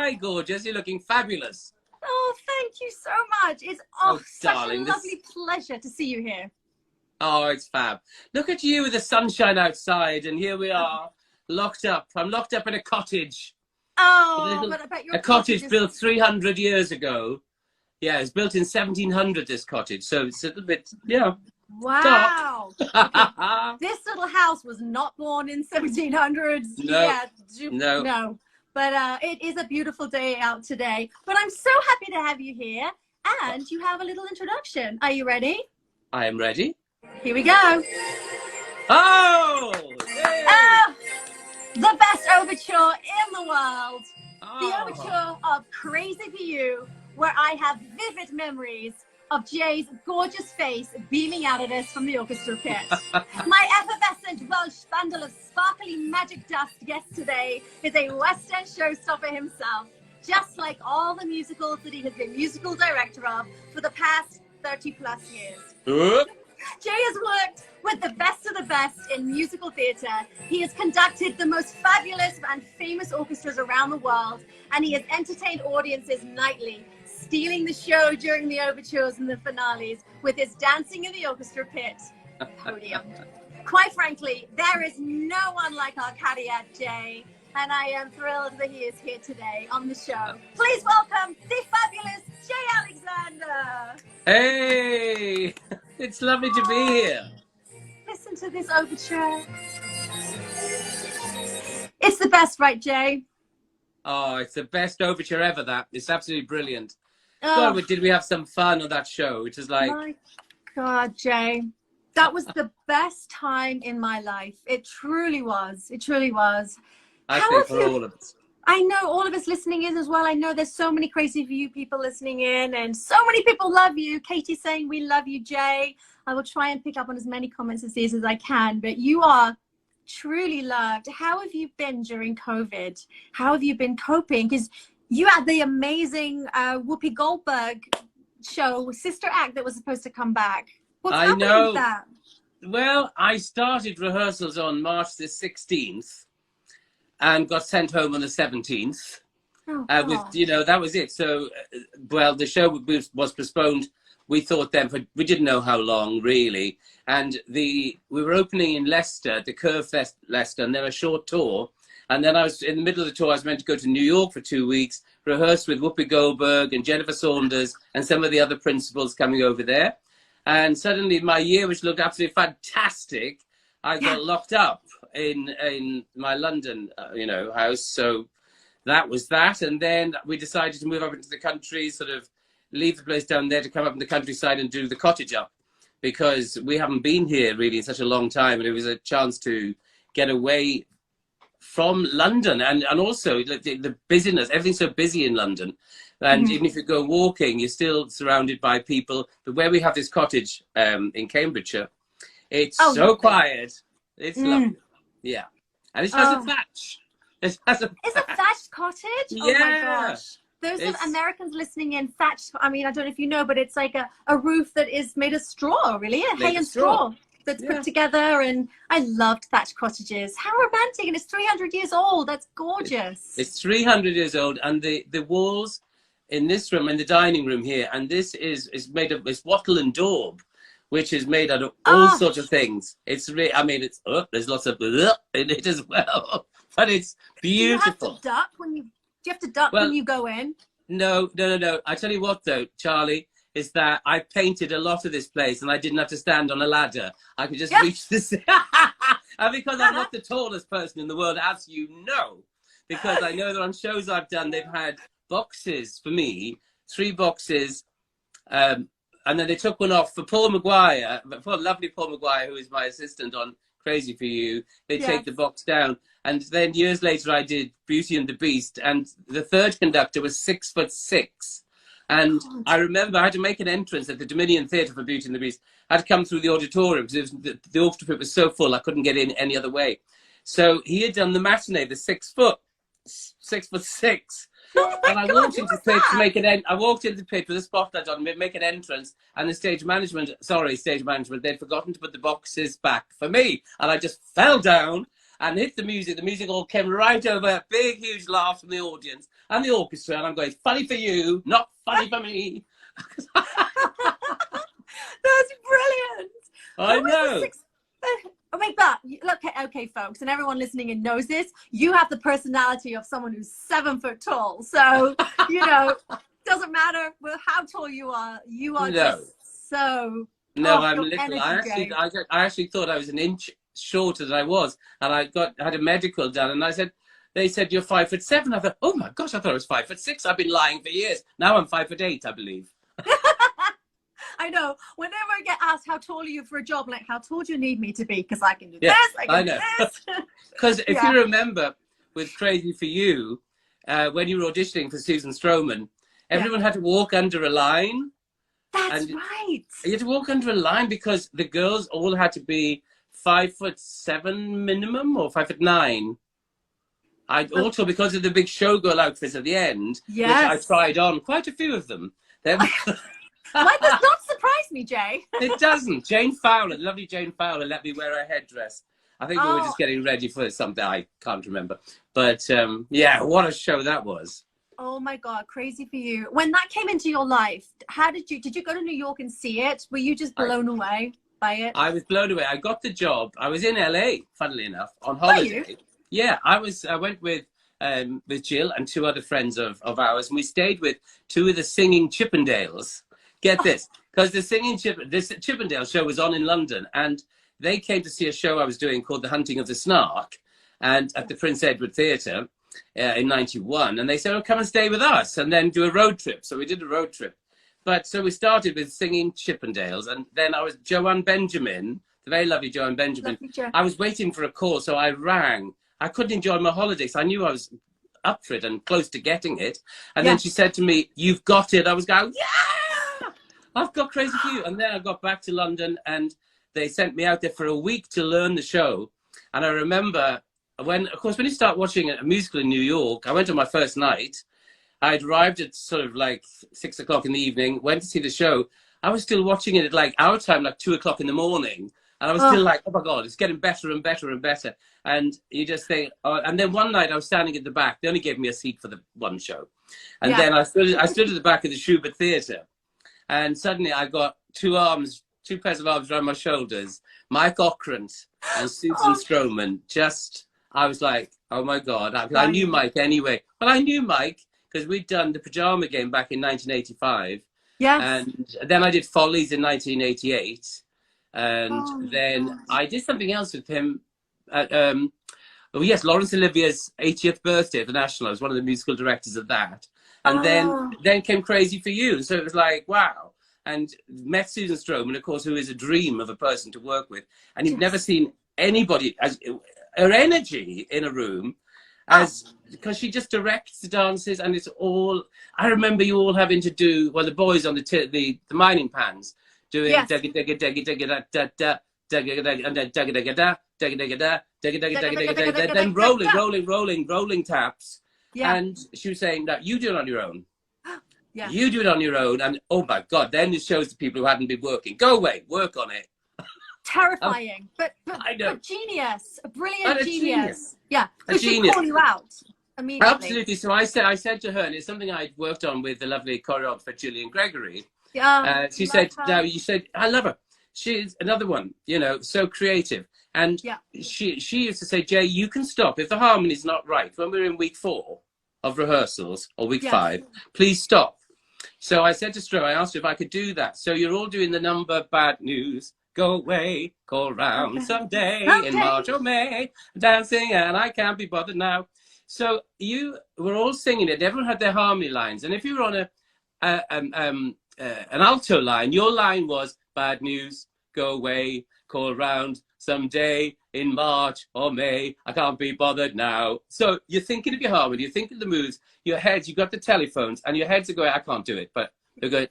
Hi, gorgeous. You're looking fabulous. Oh, thank you so much. It's such darling, a lovely pleasure to see you here. Oh, it's fab. Look at you with the sunshine outside, and here we are, locked up. I'm locked up in a cottage. Oh, but I bet your a cottage is... built 300 years ago. Yeah, it's built in 1700, this cottage. So it's a little bit, Wow. Okay. This little house was not born in 1700s. No. But it is a beautiful day out today. But I'm so happy to have you here. And you have a little introduction. Are you ready? I am ready. Here we go. Oh! The best overture in the world. The overture of Crazy for You, where I have vivid memories of Jae's gorgeous face beaming out at us from the orchestra pit. My effervescent Welsh bundle of sparkly magic dust guest today is a West End showstopper himself, just like all the musicals that he has been musical director of for the past 30 plus years. Jae has worked with the best of the best in musical theatre. He has conducted the most fabulous and famous orchestras around the world, and he has entertained audiences nightly, stealing the show during the overtures and the finales with his dancing in the orchestra pit podium. Quite frankly, there is no one like our caveat, Jae, and I am thrilled that he is here today on the show. Please welcome the fabulous Jae Alexander. Hey, it's lovely to be here. Listen to this overture. It's the best, right, Jae? Oh, it's the best overture ever, that. It's absolutely brilliant. God, did we have some fun on that show? It was like... My God, Jae. That was the best time in my life. It truly was. It truly was. I think for all of us. I know all of us listening in as well. I know there's so many Crazy for You people listening in, and so many people love you. Katie's saying we love you, Jae. I will try and pick up on as many comments as these as I can, but you are truly loved. How have you been during COVID? How have you been coping? Because you had the amazing Whoopi Goldberg show, Sister Act, that was supposed to come back. What's happening with that? Well, I started rehearsals on March the 16th and got sent home on the 17th. That was it. So, the show was postponed. We thought then we didn't know how long really. And we were opening in Leicester, the Curve Fest Leicester, and then a short tour. And then I was in the middle of the tour. I was meant to go to New York for 2 weeks, rehearse with Whoopi Goldberg and Jennifer Saunders and some of the other principals coming over there. And suddenly my year, which looked absolutely fantastic, I got locked up in my London, house. So that was that. And then we decided to move up into the country, sort of leave the place down there to come up in the countryside and do the cottage up, because we haven't been here really in such a long time. And it was a chance to get away from London and also the busyness. Everything's so busy in London. And even if you go walking, you're still surrounded by people. But where we have this cottage in Cambridgeshire, it's so quiet. It's lovely. Yeah. And it has a thatch. It's a thatched cottage? Yeah. Oh my gosh. Those of Americans listening in, thatched, I mean, I don't know if you know, but it's like a roof that is made of straw, really. Hay and straw. That's put together, and I loved thatched cottages. How romantic, and it's 300 years old. That's gorgeous. It's 300 years old, and the walls in this room, in the dining room here, and this is made of wattle and daub, which is made out of all sorts of things. It's really, I mean, it's there's lots of in it as well, but it's beautiful. Do you have to duck when you go in? No. I tell you what, though, Charlie, is that I painted a lot of this place and I didn't have to stand on a ladder. I could just reach this. And because I'm not the tallest person in the world, as you know, because I know that on shows I've done, they've had boxes for me, 3 boxes. And then they took one off for Paul Maguire, for lovely Paul Maguire, who is my assistant on Crazy for You. They take the box down. And then years later, I did Beauty and the Beast. And the third conductor was 6'6". And I remember I had to make an entrance at the Dominion Theatre for Beauty and the Beast. I had to come through the auditorium because the orchestra pit was so full I couldn't get in any other way. So he had done the matinee, the 6'6". And I walked into the pit to make I walked into the pit with a spotlight on, make an entrance, and the stage management, they'd forgotten to put the boxes back for me. And I just fell down and hit the music all came right over, big, huge laugh from the audience and the orchestra, and I'm going, funny for you, not funny for me. That's brilliant. I know. I mean, but look, okay, folks, and everyone listening in knows this. You have the personality of someone who's 7 foot tall. So, you know, doesn't matter how tall you are. You are just so. No, I'm little. I actually thought I was an inch shorter than I was, and I had a medical done, and they said you're 5'7". I thought, oh my gosh, I thought I was 5'6". I've been lying for years. Now I'm 5'8", I believe. I know. Whenever I get asked how tall are you for a job, like how tall do you need me to be? Because I can do this, I can do this. Because if you remember with Crazy for You, when you were auditioning for Susan Stroman, everyone had to walk under a line. That's right. You had to walk under a line because the girls all had to be 5'7" minimum or 5'9". Also because of the big showgirl outfits at the end, which I tried on quite a few of them. That does not surprise me, Jae. It doesn't. Jane Fowler, lovely Jane Fowler, let me wear a headdress. I think we were just getting ready for something. I can't remember. But yeah, what a show that was. Oh my God, Crazy for You. When that came into your life, did you go to New York and see it? Were you just blown away by it? I was blown away. I got the job. I was in LA, funnily enough, on holiday. Were you? Yeah, I went with Jill and 2 other friends of ours, and we stayed with 2 of the singing Chippendales. Get this, because this Chippendale show was on in London, and they came to see a show I was doing called The Hunting of the Snark, and at the Prince Edward Theatre in '91, and they said, "Oh, come and stay with us, and then do a road trip." So we did a road trip. But so we started with singing Chippendales, and then I was Joanne Benjamin, the very lovely Joanne Benjamin. I was waiting for a call, so I rang. I couldn't enjoy my holiday, so I knew I was up for it and close to getting it. And then she said to me, "You've got it." I was going, "Yeah, I've got Crazy for You." And then I got back to London, and they sent me out there for a week to learn the show. And I remember when you start watching a musical in New York, I went on my first night. I'd arrived at sort of like 6 o'clock in the evening, went to see the show. I was still watching it at like our time, like 2 o'clock in the morning. And I was still like, oh my God, it's getting better and better and better. And you just think, and then one night I was standing at the back. They only gave me a seat for the one show. And then I stood at the back of the Schubert Theatre. And suddenly I got 2 pairs of arms around my shoulders, Mike Ockrent and Susan Stroman. I was like, oh my God. I knew Mike anyway. Well, I knew Mike because we'd done the Pajama Game back in 1985. Yes. And then I did Follies in 1988. And then I did something else with him at, Laurence Olivier's 80th birthday at the National. I was one of the musical directors of that. And then came Crazy for You. So it was like, wow. And met Susan Stroman, of course, who is a dream of a person to work with. And you've never seen anybody, her energy in a room, because she just directs the dances, and it's all, I remember you all having to do, well, the boys on the mining pans, doing dagga dagga dagga dagga da da dagga dagga and then dagga dagga da dagga dagga da dagga dagga dagga dagga, then rolling taps. And she was saying that you do it on your own. You do it on your own, and oh my God, then it shows the people who hadn't been working, go away, work on it. Terrifying, but genius, a brilliant genius. Yeah, because she call you out immediately. Absolutely. So I said to her, and it's something I'd worked on with the lovely choreographer Gillian Gregory. She said, "Now you said I love her. She's another one, so creative." And she used to say, "Jae, you can stop if the harmony's not right. When we're in week 4 of rehearsals or week 5, please stop." So I said to Stro, I asked her if I could do that. So you're all doing the number Bad News, Go Away, Call Round Someday in March or May, dancing and I can't be bothered now. So you were all singing it. Everyone had their harmony lines. And if you were on an alto line, your line was Bad News, Go Away, Call Round Someday in March or May, I can't be bothered now. So you're thinking of your harmony, you're thinking of the moves, your heads, you've got the telephones, and your heads are going, I can't do it, but you're going,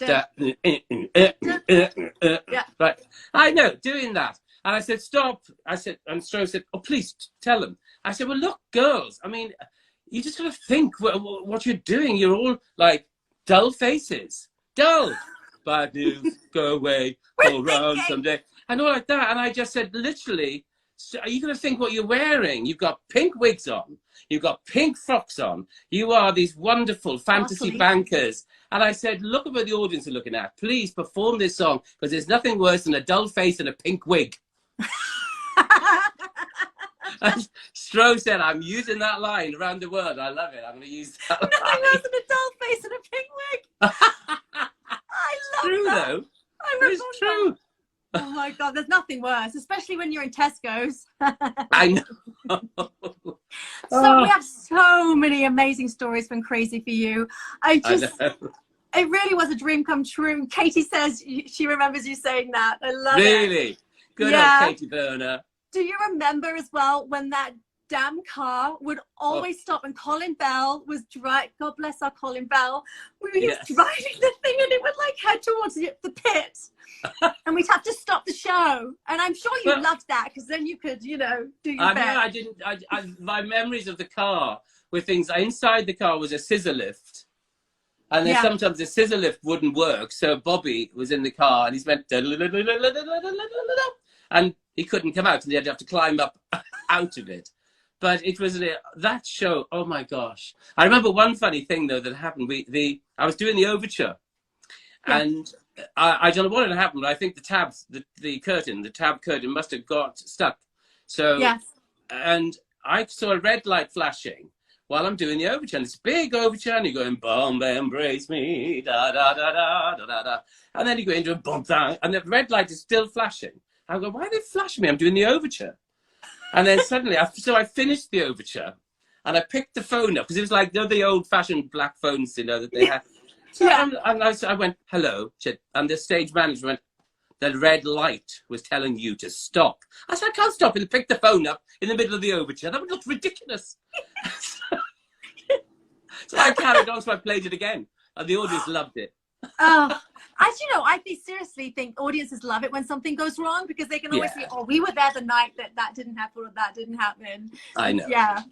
right. I know, doing that. And I said, stop. I said, and Stro said, oh, please tell them. I said, well, look, girls, I mean, you just got to think what you're doing. You're all like dull faces. Dull. Bad news, go away, go round someday. And all like that. And I just said, literally, are you going to think what you're wearing? You've got pink wigs on. You've got pink frocks on. You are these wonderful fantasy bankers. And I said, look at what the audience are looking at. Please perform this song, because there's nothing worse than a dull face and a pink wig. And Stroh said, I'm using that line around the world. I love it. I'm going to use that line. Nothing worse than a dull face and a pink wig. I love true, that. Though. It's true. Oh my God, there's nothing worse, especially when you're in Tesco's. I know. So we have so many amazing stories from Crazy for You. It really was a dream come true. Katie says she remembers you saying that. I love it. Really? Good old Katie Burner. Do you remember as well when that damn car would always stop, and Colin Bell was driving? God bless our Colin Bell. He was driving the thing and it would like head towards the pit. And we'd have to stop the show. And I'm sure you loved that, because then you could, you know, do your best. No, I didn't. My memories of the car were things. Inside the car was a scissor lift. And then sometimes the scissor lift wouldn't work. So Bobby was in the car and he's went, and he couldn't come out, and he had to have to climb up out of it. But it was that show. Oh my gosh! I remember one funny thing though that happened. I was doing the overture, and I don't know what had happened, but I think the tab curtain must have got stuck. So and I saw a red light flashing while I'm doing the overture, and it's a big overture, and you're going, "Bomb, embrace me, da da da da da da," and then you go into a bump down, and the red light is still flashing. I go, why are they flashing me? I'm doing the overture. And then suddenly, I finished the overture, and I picked the phone up, because it was like the old-fashioned black phones, you know, that they had. So I went, hello, and the stage manager went, the red light was telling you to stop. I said, I can't stop. And picked the phone up in the middle of the overture. That would look ridiculous. So I carried on, so I played it again, and the audience loved it. As you know, I seriously think audiences love it when something goes wrong, because they can always say, oh, we were there the night that didn't happen, or that didn't happen. I know. Yeah.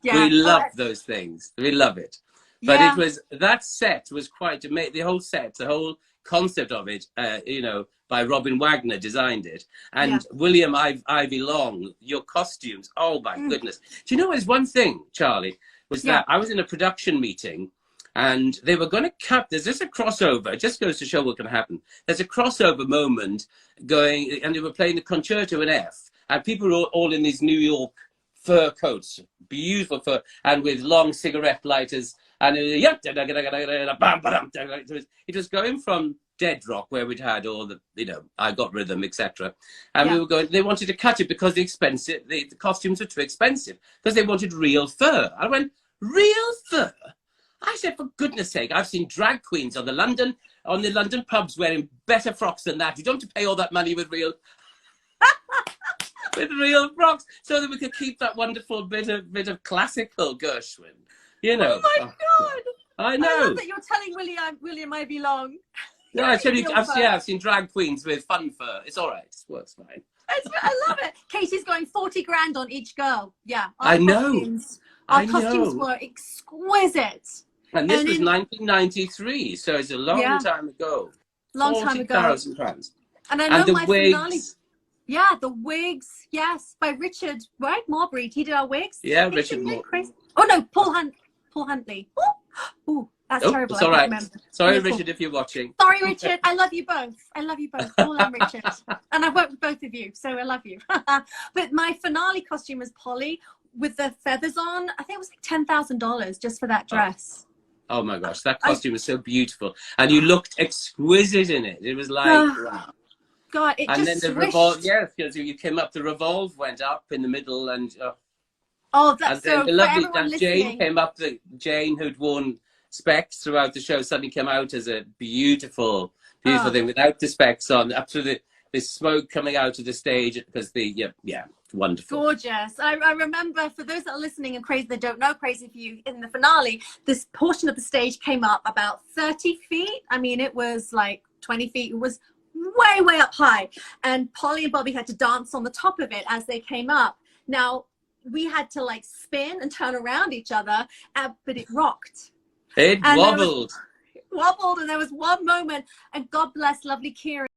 We love those things. We love it. But it was, that set was quite amazing. The whole set, the whole concept of it, you know, by Robin Wagner designed it. And William Ivy Long, your costumes, oh my goodness. Do you know, there's one thing, Charlie, was that I was in a production meeting, and they were going to cut, there's just a crossover, it just goes to show what can happen. There's a crossover moment going, and they were playing the Concerto in F, and people were all in these New York fur coats, beautiful fur, and with long cigarette lighters, and it was going from Dead Rock, where we'd had all the, you know, I Got Rhythm, etc. And we were going, they wanted to cut it because the costumes were too expensive, because they wanted real fur. I went, real fur? I said, for goodness sake, I've seen drag queens on the London pubs wearing better frocks than that. You don't have to pay all that money with real with real frocks, so that we could keep that wonderful bit of classical Gershwin. You know. Oh my God! I know. I love that you're telling William Ivy Long. Yeah, I tell you, I've seen drag queens with fun fur. It's all right. It works fine. I love it. Katie's going 40 grand on each girl. Yeah. I know. Our costumes were exquisite. And this was 1993, so it's a long time ago. Long time ago. £40,000. And I know the my wigs. finale. Yeah, the wigs. Yes, by Richard, right? Marbury. He did our wigs. Yeah, Richard Marbury. Oh no, Paul Huntley. Ooh, that's terrible. It's all right. Sorry, Cool. Richard, if you're watching. Sorry, Richard. I love you both. I love you both, Paul and Richard. And I've worked with both of you, so I love you. But my finale costume was Polly with the feathers on. I think it was like $10,000 just for that dress. Oh my gosh, that costume was so beautiful, and you looked exquisite in it. It was like, wow. God, it and just then the revolve, because you came up, the revolve went up in the middle, and that's so. And the lovely Jane came up. Jane, who'd worn specs throughout the show, suddenly came out as a beautiful thing without the specs on, up to the smoke coming out of the stage, because wonderful. Gorgeous. I remember, for those that are listening and crazy, that don't know Crazy for You, in the finale, this portion of the stage came up about 30 feet. I mean, it was like 20 feet. It was way, way up high. And Polly and Bobby had to dance on the top of it as they came up. Now, we had to like spin and turn around each other, but it rocked. It wobbled. Wobbled, and there was one moment, and God bless lovely Kieran.